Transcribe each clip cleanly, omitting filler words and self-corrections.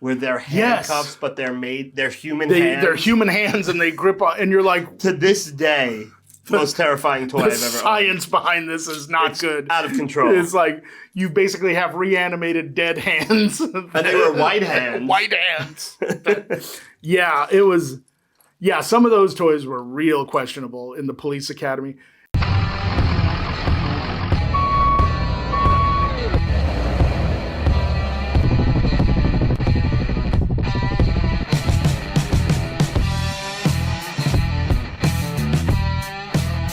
where they're handcuffs, but they're human hands. They're human hands, and they grip on, and you're like, to this day, most terrifying toy I've ever owned. The science behind this is not good. Out of control. It's like you basically have reanimated dead hands. And they were white hands. White hands. Yeah, it was. Yeah, some of those toys were real questionable in the police academy.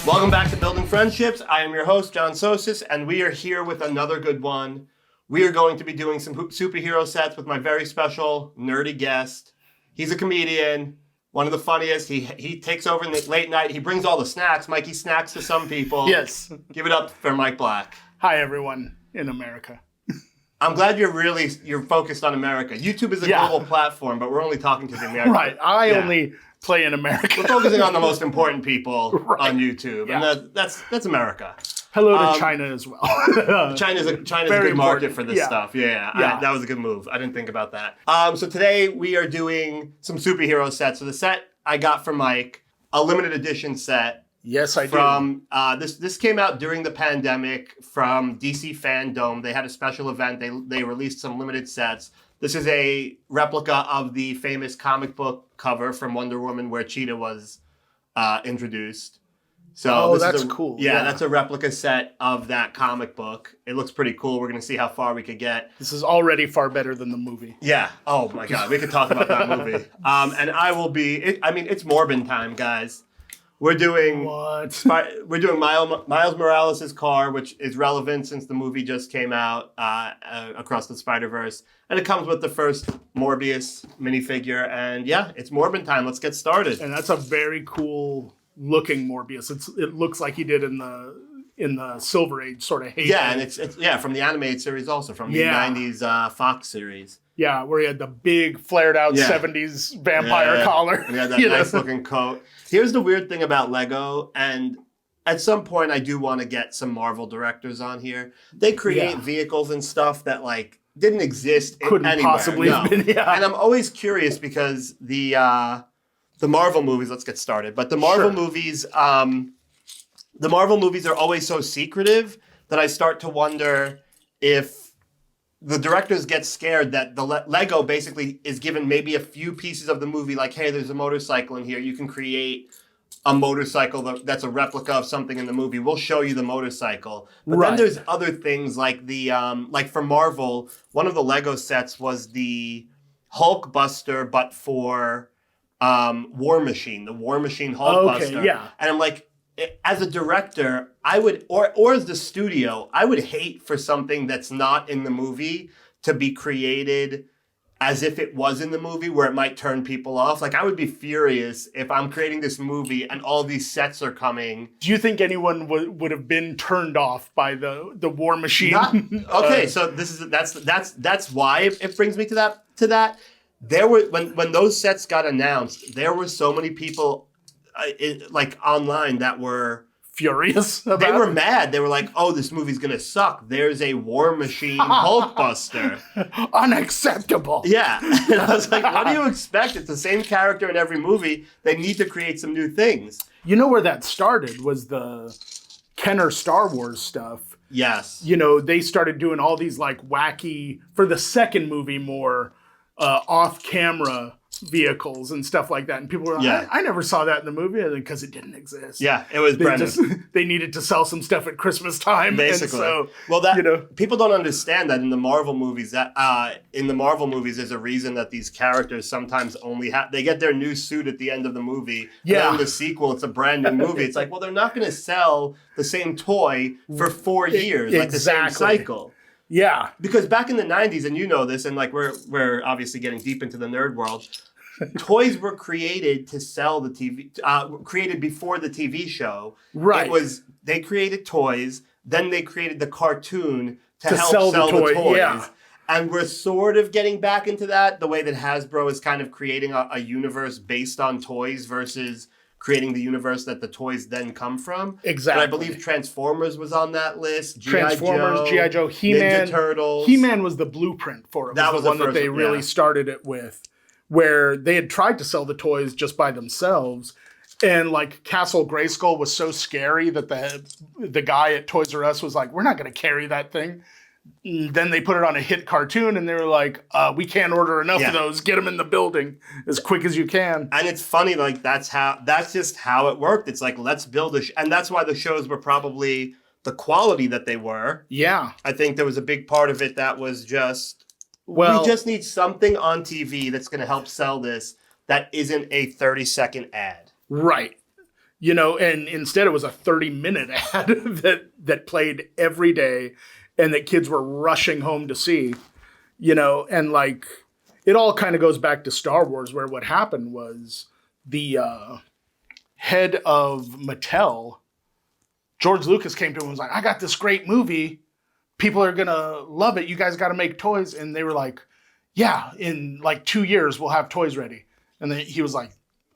Welcome back to Building Friendships. I am your host, John Sosis, and we are here with another good one. We are going to be doing some superhero sets with my very special nerdy guest. He's a comedian, one of the funniest. He takes over in the late night. He brings all the snacks. Mikey snacks to some people. Yes. Give it up for Mike Black. Hi, everyone in America. I'm glad you're focused on America. YouTube is a global platform, but we're only talking to the Americans. Right. I only play in America. We're focusing on the most important people on YouTube, and that's America. Hello to China as well. China's a good market for this stuff. Yeah. That was a good move. I didn't think about that. So today we are doing some superhero sets. So the set I got from Mike, a limited edition set. Yes, I do. From this came out during the pandemic from DC Fandom. They had a special event. They released some limited sets. This is a replica of the famous comic book cover from Wonder Woman where Cheetah was introduced. So that's cool. Yeah, that's a replica set of that comic book. It looks pretty cool. We're going to see how far we could get. This is already far better than the movie. Yeah. Oh, my God. We could talk about that movie. And I will be... it's Morbin time, guys. We're doing... What? We're doing Miles Morales' car, which is relevant since the movie just came out across the Spider-Verse. And it comes with the first Morbius minifigure. And yeah, it's Morbin time. Let's get started. And that's a very cool looking Morbius. It looks like he did in the Silver Age sort of hate. Yeah, and it's from the animated series also, from the 90s Fox series. Yeah, where he had the big flared out 70s vampire collar. And he had that nice looking coat. Here's the weird thing about Lego, and at some point I do want to get some Marvel directors on here. They create vehicles and stuff that didn't exist couldn't anywhere. Possibly have been, And I'm always curious because the Marvel movies, let's get started. But the Marvel movies are always so secretive that I start to wonder if the directors get scared that the Lego basically is given maybe a few pieces of the movie, like, hey, there's a motorcycle in here. You can create a motorcycle that's a replica of something in the movie. We'll show you the motorcycle. But then there's other things like like for Marvel, one of the Lego sets was the Hulkbuster, but for War Machine, the War Machine Hulkbuster. Okay, yeah. And I'm like, as a director, I would, or as the studio, I would hate for something that's not in the movie to be created as if it was in the movie, where it might turn people off. Like, I would be furious if I'm creating this movie and all these sets are coming. Do you think anyone would have been turned off by the War Machine? Okay, so that's why it brings me to that. There were when those sets got announced, there were so many people online that were furious about They were mad. They were like, oh, this movie's going to suck. There's a War Machine Hulkbuster. Unacceptable. Yeah. And I was like, what do you expect? It's the same character in every movie. They need to create some new things. You know where that started was the Kenner Star Wars stuff. Yes. They started doing all these wacky, for the second movie, more off-camera vehicles and stuff like that, and people were like, I never saw that in the movie because it didn't exist. Yeah, it was Brennan. They needed to sell some stuff at Christmas time, basically. And so, people don't understand that in the Marvel movies. There's a reason that these characters sometimes only they get their new suit at the end of the movie. Yeah, and then the sequel, it's a brand new movie. It's like, well, they're not going to sell the same toy for 4 years, like the same cycle. Yeah, because back in the 90s, and you know this, and we're obviously getting deep into the nerd world. Toys were created to sell the TV, created before the TV show. Right. They created toys, then they created the cartoon to help sell the toys. Yeah. And we're sort of getting back into that, the way that Hasbro is kind of creating a universe based on toys versus creating the universe that the toys then come from. Exactly. And I believe Transformers was on that list. Transformers, G.I. Joe, He-Man. Ninja Turtles. He-Man was the blueprint for it. That was the one first that they one, really yeah. started it with, where they had tried to sell the toys just by themselves. And like Castle Grayskull was so scary that the guy at Toys R Us was like, we're not going to carry that thing. And then they put it on a hit cartoon and they were like, we can't order enough of those. Get them in the building as quick as you can. And it's funny, like that's just how it worked. It's like, let's build and that's why the shows were probably the quality that they were. Yeah. I think there was a big part of it that was just, well, we just need something on TV that's going to help sell this that isn't a 30-second ad. Right. You know, and instead it was a 30-minute ad that played every day and that kids were rushing home to see, you know, and like it all kind of goes back to Star Wars, where what happened was the head of Mattel, George Lucas, came to him and was like, I got this great movie. People are going to love it. You guys got to make toys. And they were like, yeah, in like 2 years, we'll have toys ready. And then he was like,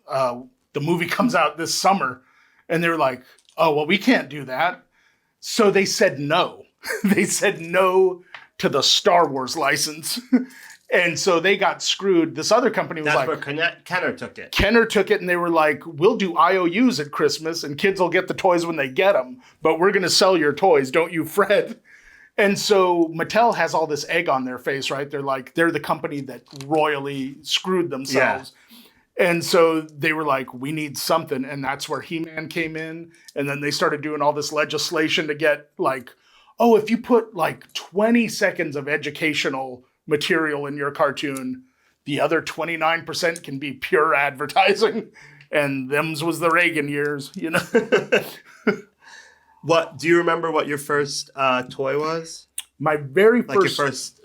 the movie comes out this summer. And they were like, oh, well, we can't do that. So they said no. They said no to the Star Wars license. And so they got screwed. This other company was That's like... where Kenner took it. Kenner took it and they were like, we'll do IOUs at Christmas and kids will get the toys when they get them. But we're going to sell your toys. Don't you fret. And so Mattel has all this egg on their face, right? They're like, they're the company that royally screwed themselves. Yeah. And so they were like, we need something. And that's where He-Man came in. And then they started doing all this legislation to get like, oh, if you put like 20 seconds of educational material in your cartoon, the other 29% can be pure advertising. And them's was the Reagan years, you know? What do you remember what your first toy was? My very first... Like your first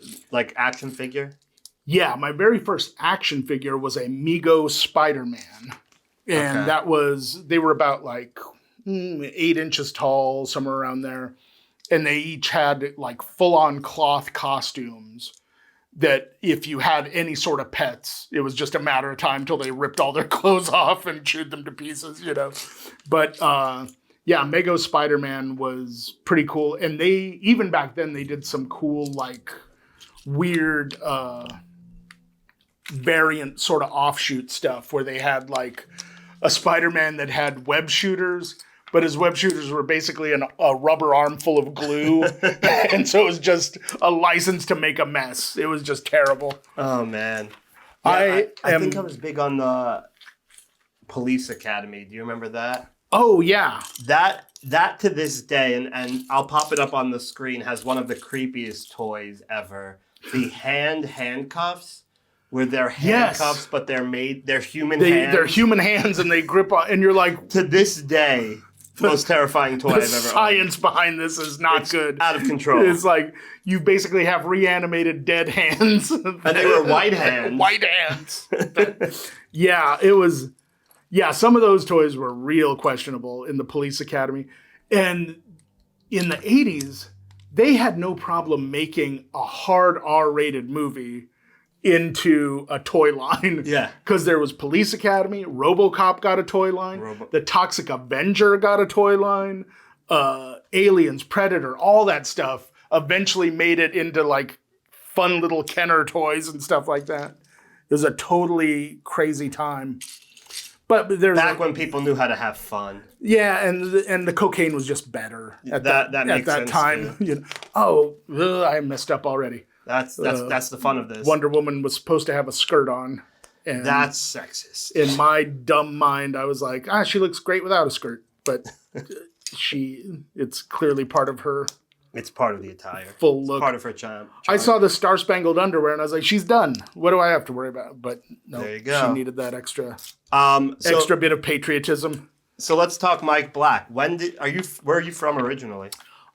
action figure? Yeah, my very first action figure was a Mego Spider-Man. And that was, they were about like 8 inches tall, somewhere around there. And they each had like full-on cloth costumes that if you had any sort of pets, it was just a matter of time till they ripped all their clothes off and chewed them to pieces, you know. But yeah, Mego Spider-Man was pretty cool. And they, even back then, they did some cool, like, weird variant sort of offshoot stuff where they had like a Spider-Man that had web shooters, but his web shooters were basically a rubber arm full of glue. And so it was just a license to make a mess. It was just terrible. Oh, man. Yeah, I think I was big on the Police Academy. Do you remember that? Oh, yeah. That to this day, and I'll pop it up on the screen, has one of the creepiest toys ever. The handcuffs. With their handcuffs, but they're human hands. They're human hands, and they grip on, and you're like... To this day, most terrifying toy I've ever owned. The science behind this is not good. Out of control. It's like, you basically have reanimated dead hands. And they were white hands. White hands. Yeah, it was... Yeah, some of those toys were real questionable in the Police Academy. And in the 80s, they had no problem making a hard R-rated movie into a toy line. Yeah. Because there was Police Academy, RoboCop got a toy line, the Toxic Avenger got a toy line, Aliens, Predator, all that stuff eventually made it into like fun little Kenner toys and stuff like that. It was a totally crazy time. But there's back when people knew how to have fun. Yeah, and the cocaine was just better at that makes that sense time. You know, I messed up already. That's the fun of this. Wonder Woman was supposed to have a skirt on. And that's sexist. In my dumb mind, I was like, she looks great without a skirt. But it's clearly part of her. It's part of the attire. Full look. It's part of her charm. I saw the Star-Spangled Underwear, and I was like, she's done. What do I have to worry about? But no, there you go. She needed that extra bit of patriotism. So let's talk Mike Black. Where are you from originally?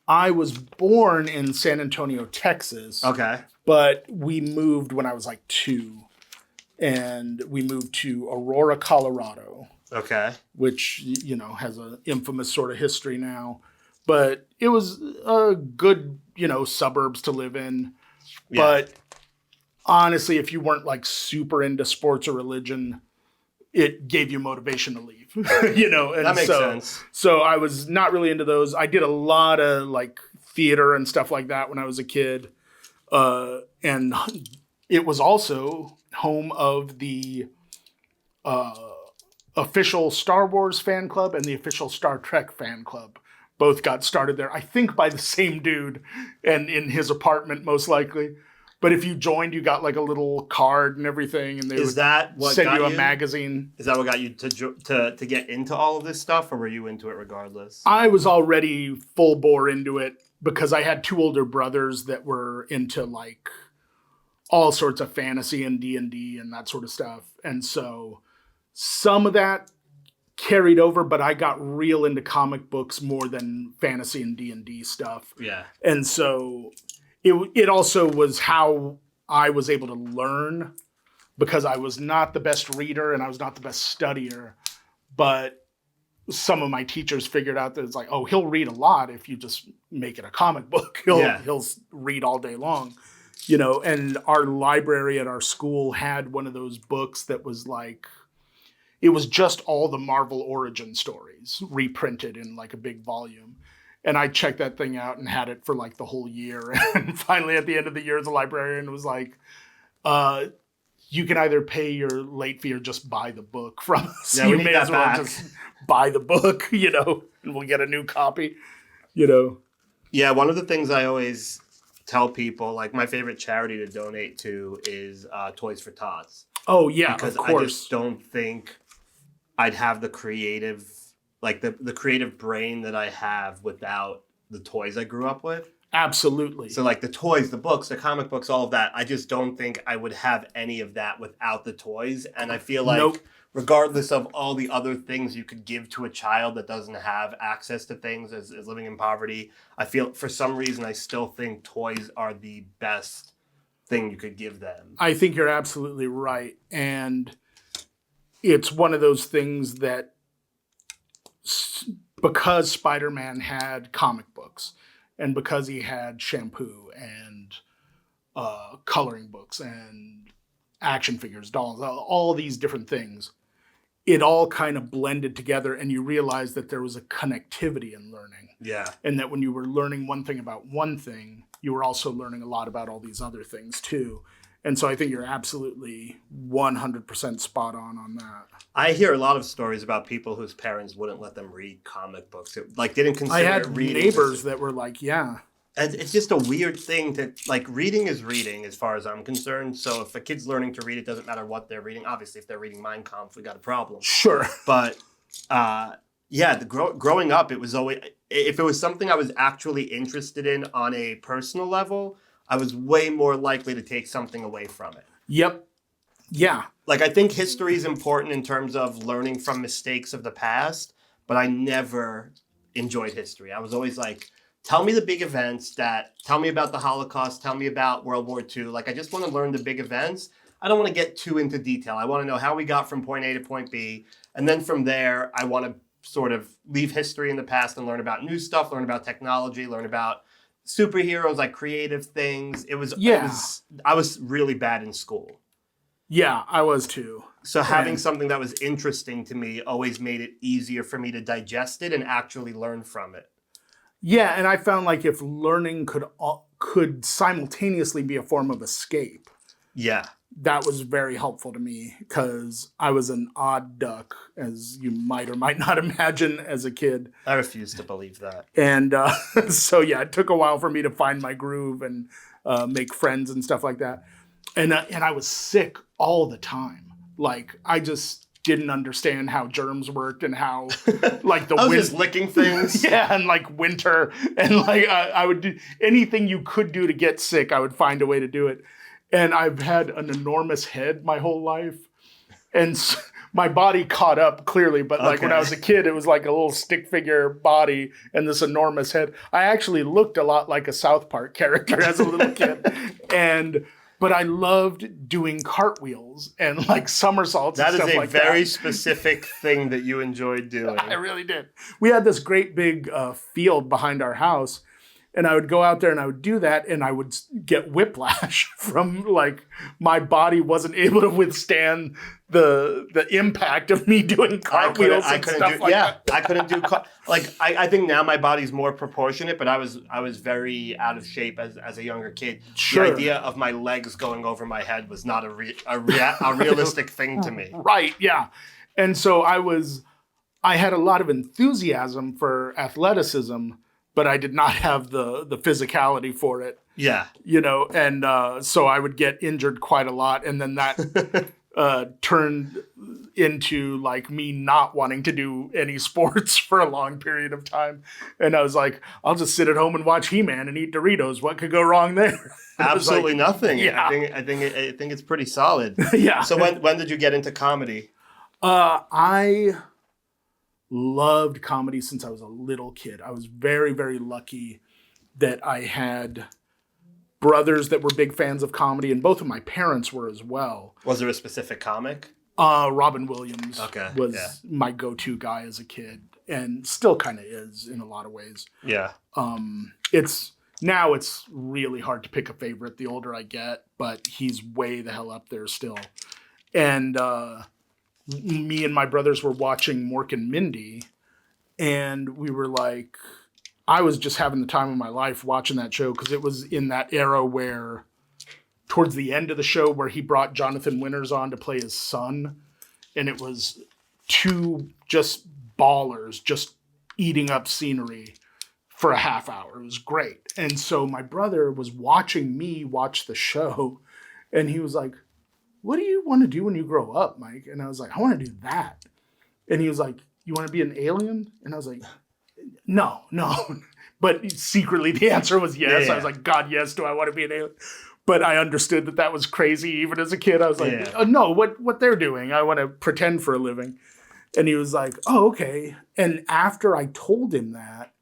I was born in San Antonio, Texas. Okay. But we moved when I was like 2. And we moved to Aurora, Colorado. Okay. Which, you know, has an infamous sort of history now. But it was a good, you know, suburbs to live in. Yeah. But honestly, if you weren't like super into sports or religion, it gave you motivation to leave, you know? And That makes sense. So I was not really into those. I did a lot of like theater and stuff like that when I was a kid. And it was also home of the official Star Wars fan club and the official Star Trek fan club. Both got started there, I think, by the same dude and in his apartment, most likely. But if you joined, you got like a little card and everything, and they Is would that what send got you a you? magazine. Is that what got you to get into all of this stuff, or were you into it regardless? I was already full bore into it because I had two older brothers that were into like all sorts of fantasy and D&D and that sort of stuff. And so some of that carried over, but I got real into comic books more than fantasy and D&D stuff. Yeah. And so it also was how I was able to learn, because I was not the best reader and I was not the best studier, but some of my teachers figured out that it's like, oh, he'll read a lot if you just make it a comic book. He'll read all day long, you know. And our library at our school had one of those books that was like, it was just all the Marvel origin stories reprinted in like a big volume. And I checked that thing out and had it for like the whole year. And finally at the end of the year, the librarian was like, you can either pay your late fee or just buy the book from us. Yeah, You we need may that as well back. just buy the book, you know, and we'll get a new copy, you know. Yeah, one of the things I always tell people, like my favorite charity to donate to is Toys for Tots. Oh, yeah, Because of I course. just don't think I'd have the creative, like the creative brain that I have without the toys I grew up with. Absolutely. So like the toys, the books, the comic books, all of that, I just don't think I would have any of that without the toys. And I feel like Nope. regardless of all the other things you could give to a child that doesn't have access to things as living in poverty, I feel for some reason I still think toys are the best thing you could give them. I think you're absolutely right. And it's one of those things that because Spider-Man had comic books and because he had shampoo and coloring books and action figures, dolls, all these different things, it all kind of blended together, and you realized that there was a connectivity in learning. Yeah. And that when you were learning one thing about one thing, you were also learning a lot about all these other things too. And so I think you're absolutely 100% spot on that. I hear a lot of stories about people whose parents wouldn't let them read comic books. It, like didn't consider I had reading. neighbors that were like, yeah. And it's just a weird thing to like reading is reading as far as I'm concerned. So if a kid's learning to read, it doesn't matter what they're reading. Obviously, if they're reading Mein Kampf, we got a problem. Sure. But yeah, growing up, it was always, if it was something I was actually interested in on a personal level, I was way more likely to take something away from it. Yep. Yeah. Like, I think history is important in terms of learning from mistakes of the past, but I never enjoyed history. I was always like, tell me the big events tell me about the Holocaust, tell me about World War II. Like, I just want to learn the big events. I don't want to get too into detail. I want to know how we got from point A to point B. And then from there, I want to sort of leave history in the past and learn about new stuff, learn about technology, learn about superheroes, like creative things. I was really bad in school. Yeah, I was too. So having something that was interesting to me always made it easier for me to digest it and actually learn from it. Yeah, and I found like if learning could simultaneously be a form of escape, Yeah. that was very helpful to me because I was an odd duck, as you might or might not imagine as a kid. I refuse to believe that. And so, yeah, it took a while for me to find my groove and make friends and stuff like that. And I was sick all the time. Like, I just didn't understand how germs worked and how, like, the I was wind. just licking things. Yeah, and like winter. And like, I would do anything you could do to get sick, I would find a way to do it. And I've had an enormous head my whole life. And my body caught up clearly, but like when I was a kid, it was like a little stick figure body and this enormous head. I actually looked a lot like a South Park character as a little kid. But I loved doing cartwheels and like somersaults and stuff like that. That is a very specific thing that you enjoyed doing. I really did. We had this great big field behind our house And I would go out there and I would do that, and I would get whiplash from like my body wasn't able to withstand the impact of me doing cartwheels and stuff like that. I couldn't do I think now my body's more proportionate, but I was very out of shape as a younger kid. Sure. The idea of my legs going over my head was not a realistic thing to me. Right, yeah. And so I had a lot of enthusiasm for athleticism, but I did not have the physicality for it. Yeah. And so I would get injured quite a lot. And then that turned into like me not wanting to do any sports for a long period of time. And I was like, I'll just sit at home and watch He-Man and eat Doritos. What could go wrong there? Absolutely nothing. Yeah. I think it's pretty solid. Yeah. So when did you get into comedy? I loved comedy since I was a little kid. I was very, very lucky that I had brothers that were big fans of comedy, and both of my parents were as well. Was there a specific comic? Robin Williams was my go-to guy as a kid, and still kind of is in a lot of ways. Yeah. It's really hard to pick a favorite the older I get, but he's way the hell up there still. And me and my brothers were watching Mork and Mindy, and we were like, I was just having the time of my life watching that show because it was in that era where, towards the end of the show, where he brought Jonathan Winters on to play his son, and it was two just ballers just eating up scenery for a half hour. It was great. And so my brother was watching me watch the show, and he was like, what do you want to do when you grow up, Mike? And I was like, I want to do that. And he was like, you want to be an alien? And I was like, no. But secretly the answer was yes. Yeah. I was like, God, yes, do I want to be an alien? But I understood that was crazy even as a kid. I was like, no, what they're doing, I want to pretend for a living. And he was like, oh, okay. And after I told him that,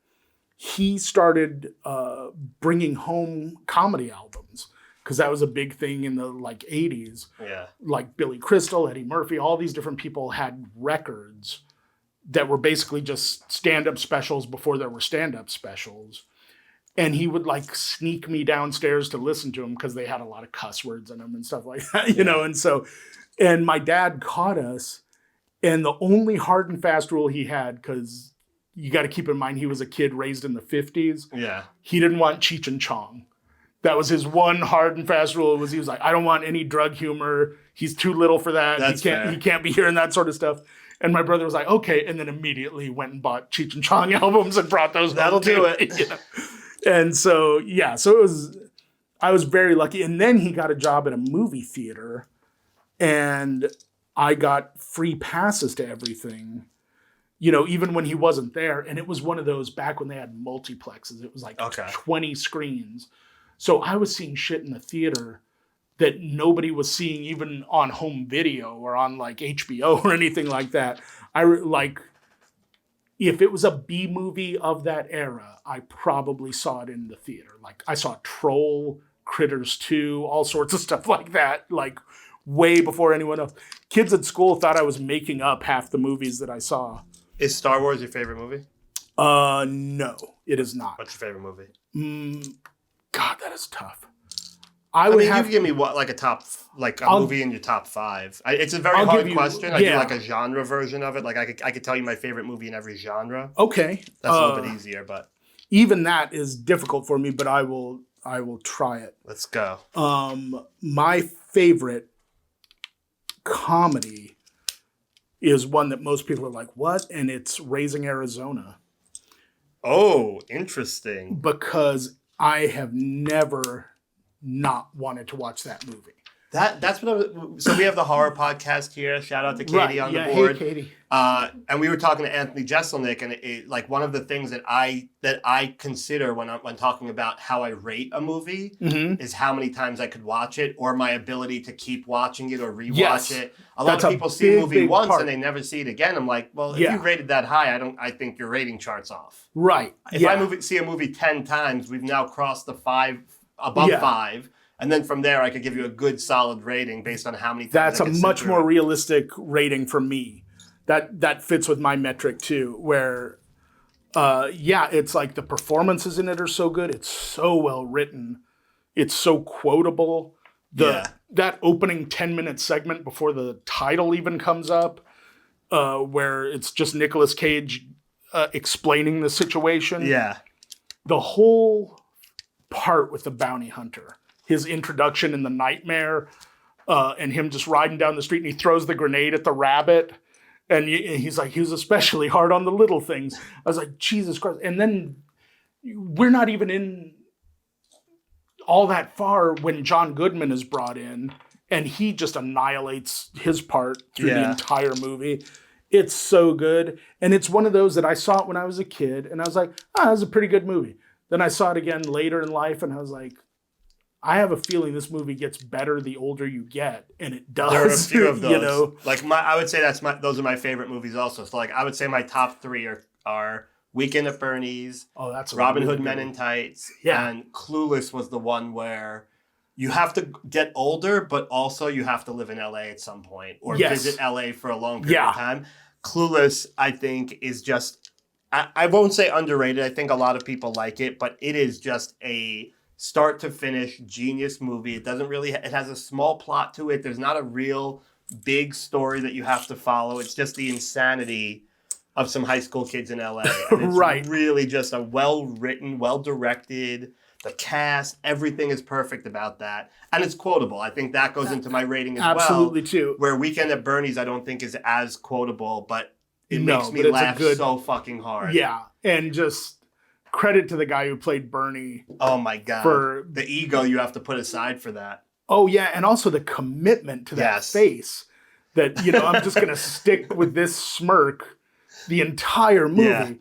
he started bringing home comedy albums. Because that was a big thing in the 80s. Yeah. Like Billy Crystal, Eddie Murphy, all these different people had records that were basically just stand-up specials before there were stand-up specials. And he would sneak me downstairs to listen to them because they had a lot of cuss words in them and stuff like that, you know? And my dad caught us, and the only hard and fast rule he had, because you got to keep in mind he was a kid raised in the 50s. Yeah. He didn't want Cheech and Chong. That was his one hard and fast rule. He was like, I don't want any drug humor. He's too little for that. He can't be hearing that sort of stuff. And my brother was like, okay. And then immediately went and bought Cheech and Chong albums and brought those. That'll do it. You know? And so, yeah, I was very lucky. And then he got a job at a movie theater, and I got free passes to everything, even when he wasn't there. And it was one of those back when they had multiplexes. It was 20 screens. So I was seeing shit in the theater that nobody was seeing even on home video or on HBO or anything like that. If it was a B movie of that era, I probably saw it in the theater. I saw Troll, Critters 2, all sorts of stuff like that, way before anyone else. Kids at school thought I was making up half the movies that I saw. Is Star Wars your favorite movie? No, it is not. What's your favorite movie? God, that is tough. You can give me a top, movie in your top 5. It's a very hard question. I do a genre version of it. I could tell you my favorite movie in every genre. Okay, that's a little bit easier, but even that is difficult for me. But I will try it. Let's go. My favorite comedy is one that most people are like, "What?" And it's Raising Arizona. Oh, interesting. Because I have never not wanted to watch that movie. That's what so we have the horror podcast here. Shout out to Katie on the board. Hey, Katie. And we were talking to Anthony Jeselnik, and one of the things that I consider when talking about how I rate a movie is how many times I could watch it, or my ability to keep watching it or rewatch it. A lot of people see a movie once and they never see it again. I'm like, well, if you rated that high, I think your rating chart's off. Right. If I see a movie 10 times, we've now crossed the 5 above 5. And then from there, I could give you a good, solid rating based on how many times. That's a much more realistic rating for me. That fits with my metric too. Where Yeah, it's like the performances in it are so good. It's so well written. It's so quotable. Yeah. That opening 10-minute segment before the title even comes up, where it's just Nicolas Cage explaining the situation. Yeah. The whole part with the bounty hunter, his introduction in the nightmare, and him just riding down the street and he throws the grenade at the rabbit. And he's like, he was especially hard on the little things. I was like, Jesus Christ. And then we're not even in all that far when John Goodman is brought in and he just annihilates his part through the entire movie. It's so good. And it's one of those that I saw it when I was a kid and I was like, that was a pretty good movie. Then I saw it again later in life and I was like, I have a feeling this movie gets better the older you get, and it does. There are a few of those. You know? Like I would say those are my favorite movies also. So like I would say my top three are Weekend at Bernie's, that's Robin really Hood Men good in Tights, Yeah. and Clueless was the one where you have to get older, but also you have to live in LA at some point or visit LA for a long period of time. Clueless, I think, is just I won't say underrated. I think a lot of people like it, but it is just a start to finish genius movie. It doesn't really it has a small plot to it. There's not a real big story that you have to follow. It's just the insanity of some high school kids in LA. And it's really just a well-written, well-directed, the cast, everything is perfect about that. And it's quotable. I think that goes into my rating as Absolutely well. too. Where Weekend at Bernie's I don't think is as quotable, but it makes me laugh so fucking hard. Yeah. And just credit to the guy who played Bernie. Oh my God. For the ego you have to put aside for that. Oh yeah, and also the commitment to that face. That, you know, I'm just gonna stick with this smirk the entire movie. Yeah.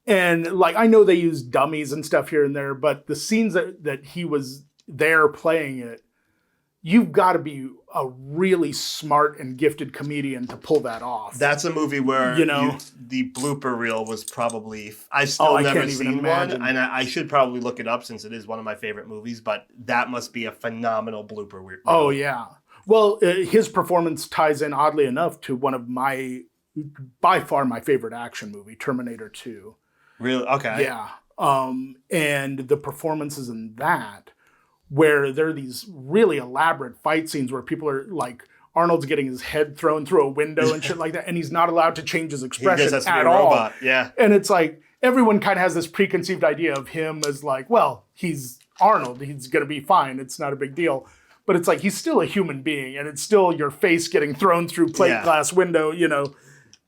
And like I know they use dummies and stuff here and there, but the scenes that he was there playing it, you've got to be a really smart and gifted comedian to pull that off. That's a movie where the blooper reel was probably I've still never seen one, and I should probably look it up since it is one of my favorite movies. But that must be a phenomenal blooper reel. Oh yeah. Well, his performance ties in oddly enough to one of by far my favorite action movie, Terminator 2. Really? Okay. Yeah. And the performances in that, where there are these really elaborate fight scenes where people are like, Arnold's getting his head thrown through a window and shit like that, and he's not allowed to change his expression at all. Robot. Yeah. And it's like, everyone kind of has this preconceived idea of him as like, well, he's Arnold, he's going to be fine, it's not a big deal. But it's like, he's still a human being, and it's still your face getting thrown through plate glass window, you know.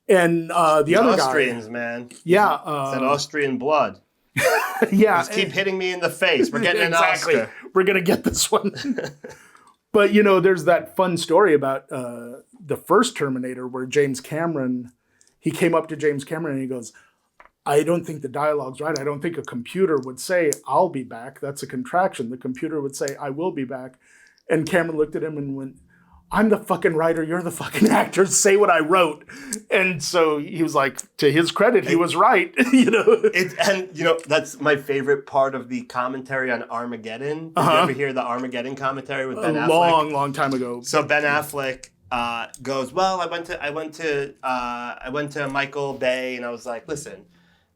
And the other Austrians, man. Yeah. It's that Austrian blood. Yeah. Just keep hitting me in the face. We're getting an Oscar. We're going to get this one. But, you know, there's that fun story about the first Terminator where James Cameron, he came up to James Cameron and he goes, I don't think the dialogue's right. I don't think a computer would say, I'll be back. That's a contraction. The computer would say, I will be back. And Cameron looked at him and went, I'm the fucking writer, you're the fucking actor, say what I wrote. And so he was like, to his credit, he was right, you know. And, you know, that's my favorite part of the commentary on Armageddon. Did you ever hear the Armageddon commentary with Ben Affleck? Long time ago. So Ben Affleck goes, well, I went to Michael Bay, and I was like, listen,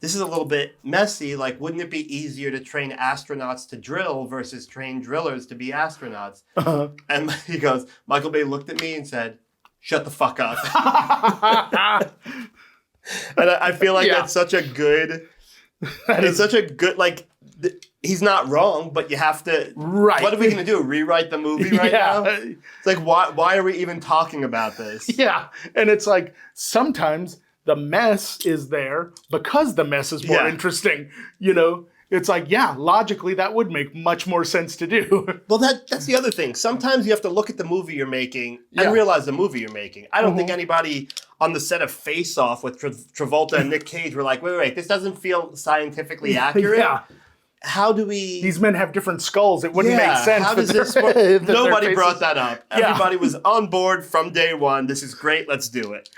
this is a little bit messy. Like, wouldn't it be easier to train astronauts to drill versus train drillers to be astronauts? And he goes, Michael Bay looked at me and said, shut the fuck up. And I feel like that's such a good, it's such a good, like, he's not wrong, but you have to, what are we going to do? Rewrite the movie right now? It's like, why are we even talking about this? Yeah. And it's like, sometimes the mess is there because the mess is more interesting, you know? It's like, logically that would make much more sense to do. Well, that's the other thing. Sometimes you have to look at the movie you're making and realize the movie you're making. I don't think anybody on the set of Face Off with Travolta and Nick Cage were like, wait, this doesn't feel scientifically accurate. How do we... These men have different skulls. It wouldn't make sense. How does this work? Nobody brought that up. Everybody was on board from day one. This is great. Let's do it.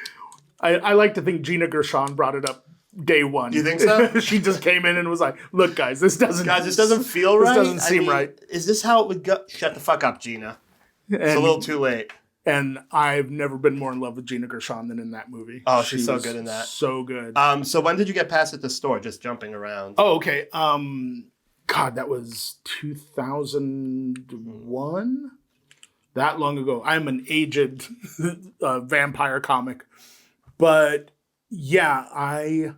I like to think Gina Gershon brought it up day one. You think so? She just came in and was like, look, guys, this doesn't feel right. This doesn't seem right. Is this how it would go? Shut the fuck up, Gina. It's a little too late. And I've never been more in love with Gina Gershon than in that movie. Oh, she's so was good in that. So good. So when did you get past at the store? Just jumping around. Oh, okay. God, that was 2001. That long ago. I'm an aged vampire comic, but yeah, I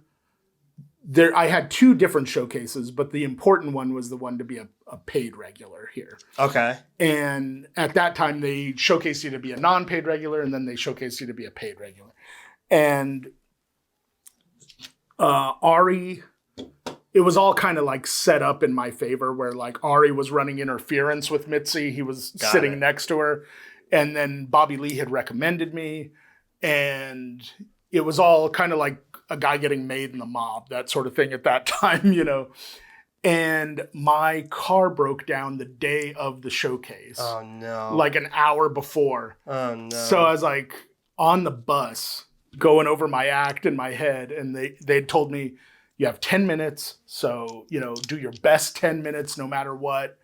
had two different showcases, but the important one was the one to be a paid regular here. Okay. And at that time, they showcased you to be a non-paid regular, and then they showcased you to be a paid regular. And Ari, it was all kind of like set up in my favor, where like Ari was running interference with Mitzi. He was sitting next to her. And then Bobby Lee had recommended me. And it was all kind of like a guy getting made in the mob, that sort of thing at that time, you know. And my car broke down the day of the showcase. Oh, no. Like an hour before. Oh, no. So I was like on the bus going over my act in my head. And they'd told me, you have 10 minutes. So, you know, do your best 10 minutes no matter what.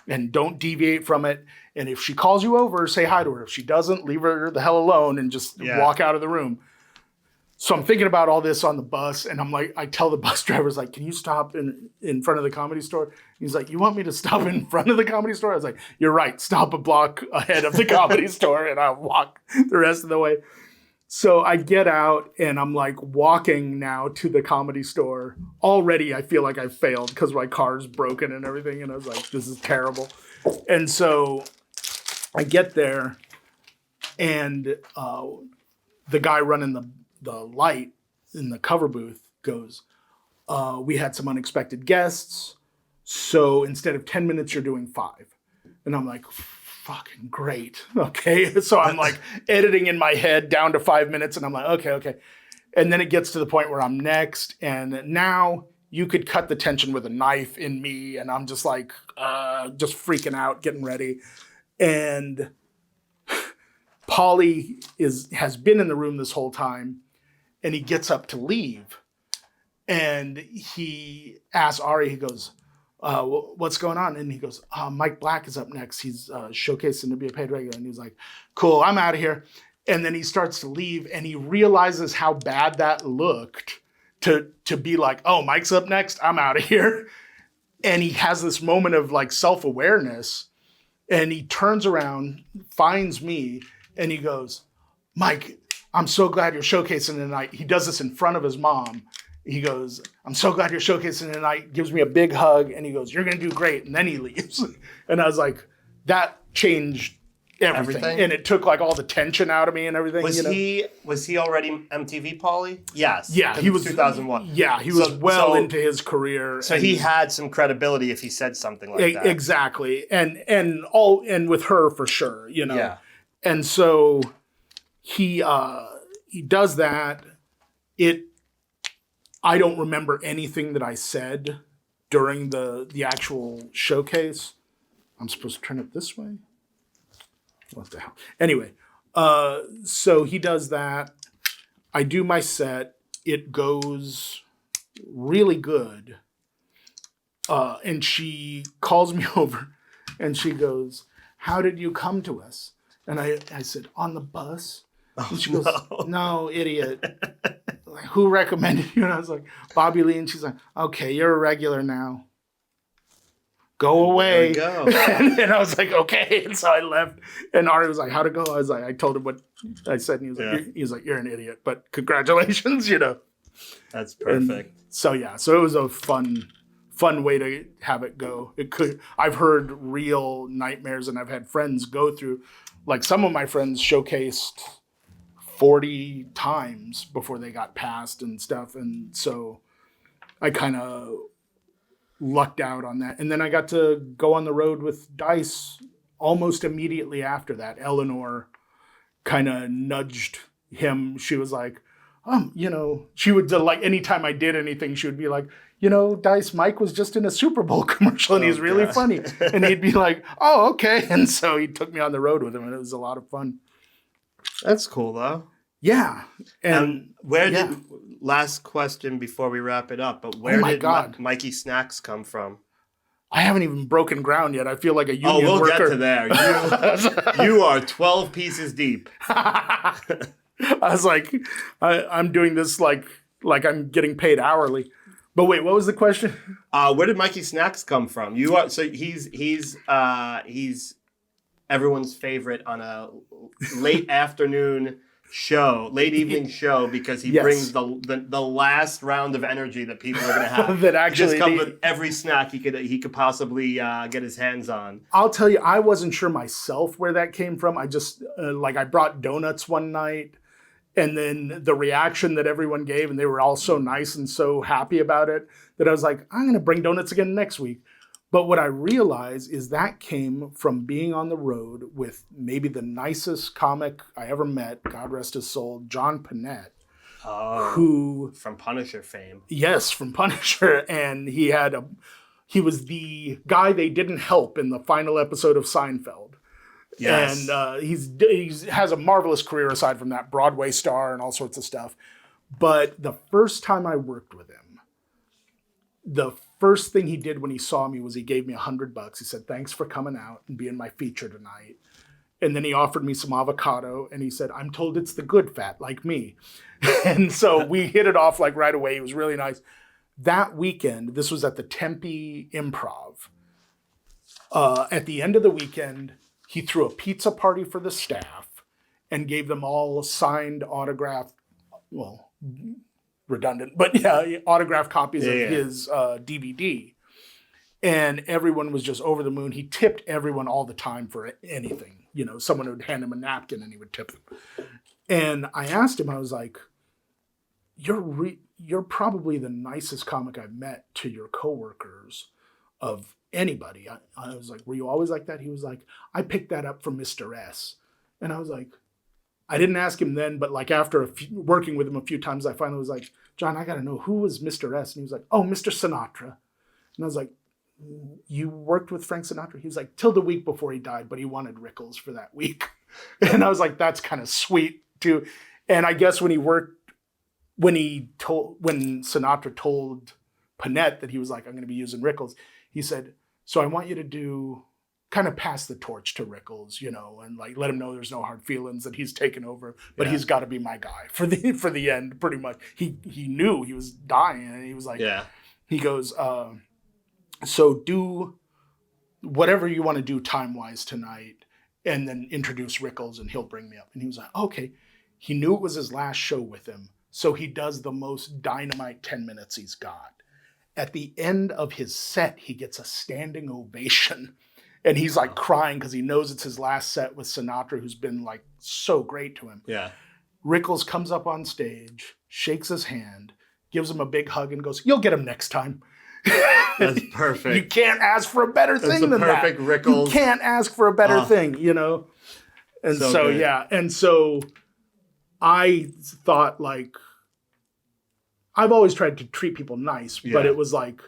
And don't deviate from it. And if she calls you over, say hi to her. If she doesn't, leave her the hell alone and just walk out of the room. So I'm thinking about all this on the bus, and I'm like, I tell the bus drivers, like, can you stop in front of the Comedy Store? He's like, you want me to stop in front of the Comedy Store? I was like, you're right. Stop a block ahead of the Comedy Store, and I'll walk the rest of the way. So I get out, and I'm like walking now to the Comedy Store. Already, I feel like I failed because my car's broken and everything, and I was like, this is terrible. And so I get there, and the guy running the light in the cover booth goes, we had some unexpected guests, so instead of 10 minutes, you're doing 5. And I'm like, fucking great. Okay. So I'm like editing in my head down to 5 minutes, and I'm like, okay. And then it gets to the point where I'm next, and now you could cut the tension with a knife in me, and I'm just like, just freaking out, getting ready. And Paulie has been in the room this whole time. And he gets up to leave, and he asks Ari, he goes, what's going on? And he goes, Mike Black is up next. He's showcasing to be a paid regular. And he's like, cool, I'm out of here. And then he starts to leave, and he realizes how bad that looked to be like, oh, Mike's up next, I'm out of here. And he has this moment of like self-awareness, and he turns around, finds me, and he goes, Mike, I'm so glad you're showcasing tonight. He does this in front of his mom. He goes, I'm so glad you're showcasing tonight. Gives me a big hug. And he goes, you're going to do great. And then he leaves. And I was like, that changed everything. And it took like all the tension out of me and everything. Was he already MTV Paulie? Yes. Yeah. He was 2001. Yeah. He was into his career. So he had some credibility if he said something like that. Exactly. And with her for sure, you know? Yeah. And so he does that. I don't remember anything that I said during the actual showcase. I'm supposed to turn it this way? What the hell? Anyway, so he does that. I do my set. It goes really good. And she calls me over and she goes, how did you come to us? And I said, on the bus. And she goes, no, idiot. Like, who recommended you? And I was like, Bobby Lee. And she's like, okay, you're a regular now. Go away. There we go. and I was like, okay. And so I left. And Ari was like, how'd it go? I was like, I told him what I said. And he was like, you're an idiot, but congratulations, you know. That's perfect. And so it was a fun way to have it go. I've heard real nightmares, and I've had friends go through, like some of my friends showcased 40 times before they got passed and stuff. And so I kind of lucked out on that. And then I got to go on the road with Dice almost immediately after that. Eleanor kind of nudged him. She was like, you know, she would like anytime I did anything, she would be like, you know, Dice, Mike was just in a Super Bowl commercial and he's really funny. And he'd be like, oh, okay. And so he took me on the road with him, and it was a lot of fun. That's cool, though. Yeah. And last question before we wrap it up, but where did Mikey Snacks come from? I haven't even broken ground yet. I feel like a union Oh, we'll worker. get to there. You are 12 pieces deep. I was like, I'm doing this like I'm getting paid hourly. But wait, what was the question? Where did Mikey Snacks come from? You are so he's everyone's favorite on a late afternoon show, late evening show, because he Yes. brings the last round of energy that people are going to have. That He actually just comes need. with every snack he could possibly get his hands on. I'll tell you, I wasn't sure myself where that came from. I just I brought donuts one night, and then the reaction that everyone gave, and they were all so nice and so happy about it, that I was like, I'm going to bring donuts again next week. But what I realized is that came from being on the road with maybe the nicest comic I ever met, God rest his soul, John Panette, Oh, who, from Punisher fame. yes, from Punisher, and he was the guy they didn't help in the final episode of Seinfeld. Yes. And he's has a marvelous career aside from that, Broadway star and all sorts of stuff. But the first time I worked with him, the first thing he did when he saw me was he gave me $100. He said, "Thanks for coming out and being my feature tonight." And then he offered me some avocado, and he said, "I'm told it's the good fat, like me." And so we hit it off like right away. He was really nice. That weekend, this was at the Tempe Improv. At the end of the weekend, he threw a pizza party for the staff and gave them all signed autographed, well, redundant, but yeah, autographed copies of his DVD. And everyone was just over the moon. He tipped everyone all the time for anything. You know, someone would hand him a napkin and he would tip them. And I asked him, I was like, you're probably the nicest comic I've met to your coworkers of anybody. I was like, were you always like that? He was like, I picked that up from Mr. S. And I was like, I didn't ask him then, but like after working with him a few times, I finally was like, John, I got to know, who was Mr. S? And he was like, oh, Mr. Sinatra. And I was like, you worked with Frank Sinatra? He was like, till the week before he died, but he wanted Rickles for that week. And I was like, that's kind of sweet too. And I guess when Sinatra told Panette that he was like, I'm going to be using Rickles, he said, so I want you to do kind of pass the torch to Rickles, you know, and like let him know there's no hard feelings, that he's taken over, but he's got to be my guy for the end, pretty much. He knew he was dying, and he was like, he goes, so do whatever you want to do time-wise tonight, and then introduce Rickles, and he'll bring me up. And he was like, okay. He knew it was his last show with him, so he does the most dynamite 10 minutes he's got. At the end of his set, he gets a standing ovation. And he's like crying because he knows it's his last set with Sinatra, who's been like so great to him. Yeah. Rickles comes up on stage, shakes his hand, gives him a big hug, and goes, "You'll get him next time." That's perfect. You can't ask for a better thing than that. That's the perfect Rickles. You can't ask for a better thing, you know? And so good. yeah. And so I thought, like, I've always tried to treat people nice, but it was like,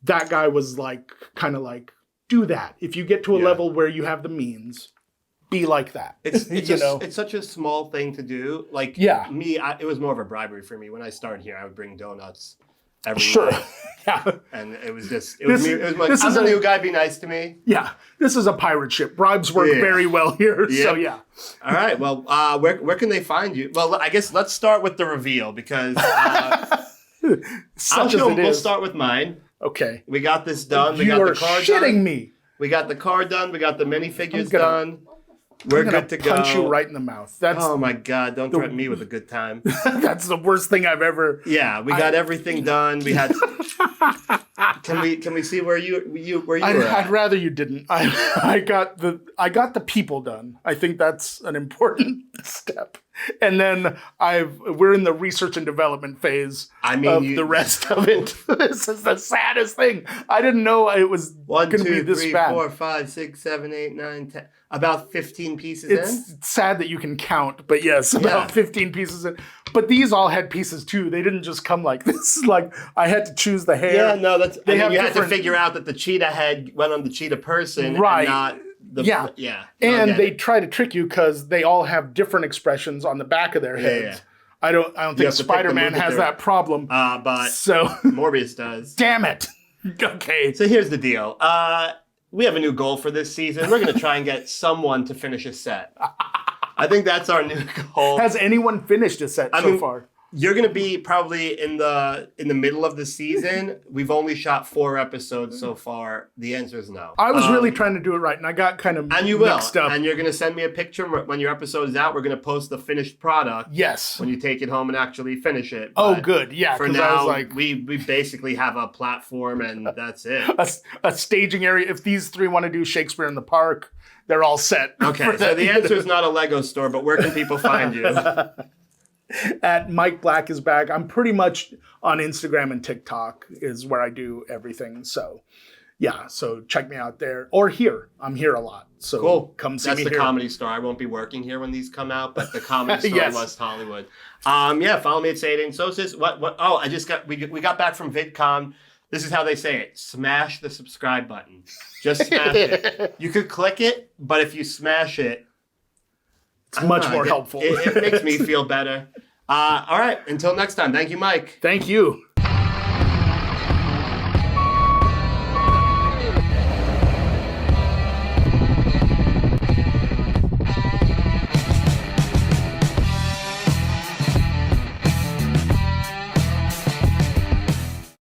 that guy was like, kind of like, do that. If you get to a level where you have the means, be like that. It's you know? It's such a small thing to do. Like me, it was more of a bribery for me. When I started here, I would bring donuts every night. Yeah. And it was like, I'm the new guy, be nice to me. Yeah. This is a pirate ship. Bribes work very well here. Yep. So yeah. All right. Well, where can they find you? Well, I guess let's start with the reveal, because we'll start with mine. Okay. We got this done. We You got are the car shitting done. me. We got the car done. We got the minifigures gonna- done. We're I'm gonna good to go. punch you right in the mouth. That's Oh my God! Don't threaten me with a good time. that's the worst thing I've ever. Yeah, we got everything done. We had. Can we see where you were I'd at? rather you didn't. I got the people done. I think that's an important step. And then we're in the research and development phase of the rest of it. This is the saddest thing. I didn't know it was going to be this 1, 2, 3, bad. 4, 5, 6, 7, 8, 9, 10. About 15 pieces in. It's sad that you can count, but yes, about 15 pieces in. But these all had pieces too. They didn't just come like this. Like, I had to choose the hair. Yeah, no, you had to different- figure out that the cheetah head went on the cheetah person, Right. And not the Yeah. No, I And get they it. try to trick you because they all have different expressions on the back of their heads. yeah. I don't think have to pick the Spider-Man move that has they're- that problem. but So Morbius does. damn it. Okay. So here's the deal. We have a new goal for this season. We're going to try and get someone to finish a set. I think that's our new goal. Has anyone finished a set so far? You're going to be probably in the middle of the season. We've only shot 4 episodes so far. The answer is no. I was really trying to do it right, and I got kind of and you will. mixed up. And you're going to send me a picture when your episode is out. We're going to post the finished product. Yes. When you take it home and actually finish it. Oh, But good. Yeah. For 'cause now, I was like, we basically have a platform, and that's it. a staging area. If these 3 want to do Shakespeare in the Park, they're all set. Okay, for so that. the answer is not a Lego store, but where can people find you? At Mike Black is back. I'm pretty much on Instagram and TikTok is where I do everything. So yeah, so check me out there or here. I'm here a lot. So Cool. come see That's me the here. Comedy Store. I won't be working here when these come out, but the Comedy Store Yes. in West Hollywood. Yeah, follow me at Say Sosis. What? Oh, we got back from VidCon. This is how they say it. Smash the subscribe button. Just smash it. You could click it, but if you smash it, It's much more helpful. It makes me feel better. All right. Until next time. Thank you, Mike. Thank you.